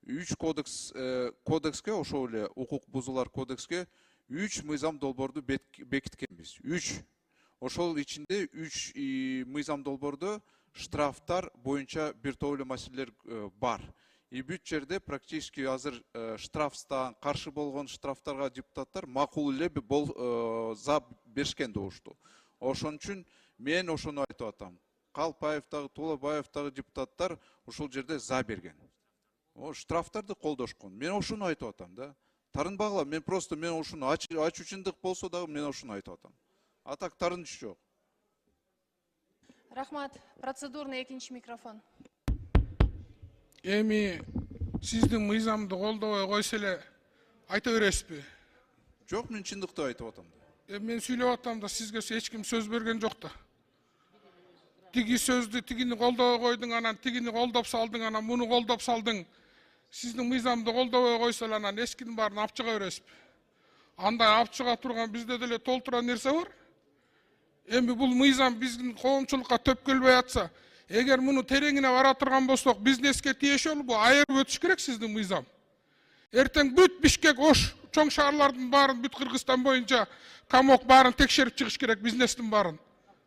3 кодекске, ошол эле укук бузуулар кодекске 3 мыйзам долбоорду бекиткенбиз. 3. Ошол ичинде 3 мыйзам долбоордо штрафтар боюнча бир топ эле маселелер бар. Бүт жерде практически азыр штрафтан каршы болгон штрафтарга депутаттар макул эле за беришкен добушту. Ошон үчүн мен ошону айтып атам. Калпаевдагы, Тулабаевдагы депутаттар ошол жерде за берген. Штрафтарды колдошкон. Мен ошону айтып атам да. Тарынбагыла, мен ошону ачуучундук болсо дагы мен ошону айтып атам. А так тарыныч жок. Рахмат. Процедурный экинчи микрофон. Эми сиздин мыйзамды колдобой койсо эле айта бересизби? Жок, мен чындыкты айтып атам да. Мен сүйлөп атам да, сизге эч ким сөз берген жок да. Тиги сөздү тигини колдобой койдуң, анан тигини колдоп салдың, анан муну колдоп салдың. Сиздин мыйзамды колдобой койсо эле анан эскинин баарын алып чыга бересизби? Андай алып чыга турган бизде деле толтура нерсе бар. Эми бул мыйзам биздин коомчулукка төп келбей атса, эгер муну тереңине бара турган болсок, бизнеске тиешелүү бул айырып өтүш керек сиздин мыйзам. Эртең бүт Бишкек, Ош, чоң шаарлардын баарын, бүт Кыргызстан боюнча камок баарын текшерип чыгыш керек, бизнестин баарын.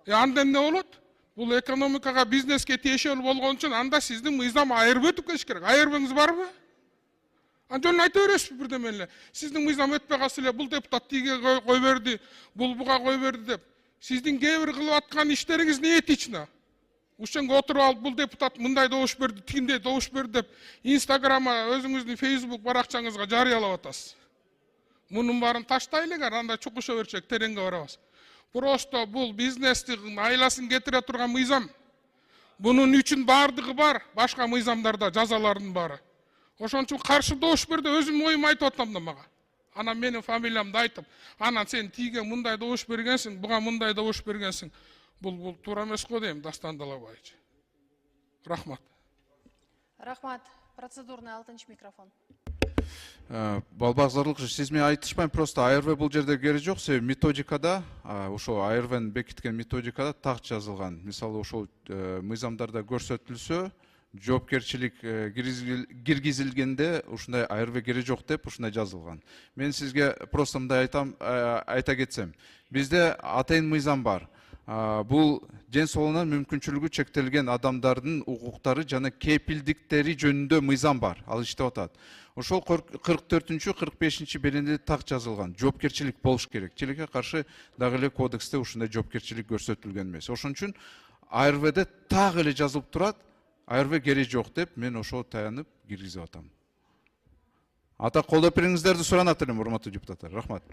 Анда эмне болот? Бул экономикага, бизнеске тиешелүү болгон үчүн анда сиздин мыйзам айырып өтүп кетиш керек. Айырбыңыз барбы? Жөн айта бересизби бирдеме эле? Сиздин мыйзам өтпөй калса эле, бул депутат тиге кой берди, бул буга кой берди деп. Сиздин кээ бир кылып аткан иштериңиз не этично? Ушенге отуруп алып, бул депутат мындай добуш берди, тигиндей добуш берди деп, Инстаграма, өзүңүздүн Фейсбук баракчаңызга жарыялап атасыз. Мунун баарын таштайлы, анда чукуша берчек, тереңге барабыз. Просто бул бизнестин айласын кетире турган мыйзам. Бунун үчүн бардыгы бар, башка мыйзамдарда жазалардын бары. Ошон үчүн каршы добуш берди, өзүм оюмду айтып атам да мага. Анан менин фамилиямды айтып, анан сен тиге мындай добуш бергенсиң, буга мындай добуш бергенсиң. Бул туура эмес го дейм, Дастан Далабаевич. Рахмат. Рахмат. Процедурный алтынчы микрофон. Балбазарлык, сиз мен айтышпайм, просто АРВ бул жерде кереги жок. Себеби методикада, ошо АРВнын бекиткен методикада так жазылган. Мисалы ошол мыйзамдарда көрсөтүлсө, жоопкерчилик киргизилгенде ушундай АРВ кереги жок деп ушундай жазылган. Мен сизге просто мындай айтам, айта кетсем. Бизде атайын мыйзам бар. Бул ден соолугунан мүмкүнчүлүгү чектелген адамдардын укуктары жана кепилдиктери жөнүндө мыйзам бар. Ал иштеп атат. Ошол 44-45 беренде так жазылган. Жоопкерчилик болуш керек. Тилекке каршы дагы эле кодексте ушундай жоопкерчилик көрсөтүлгөн эмес. Ошон үчүн АРВде так эле жазылып турат, АРВ кереги жок деп мен ошол таянып киргизип атам. Ата колдоп бериңиздерди суранат элем, урматтуу депутаттар. Рахмат.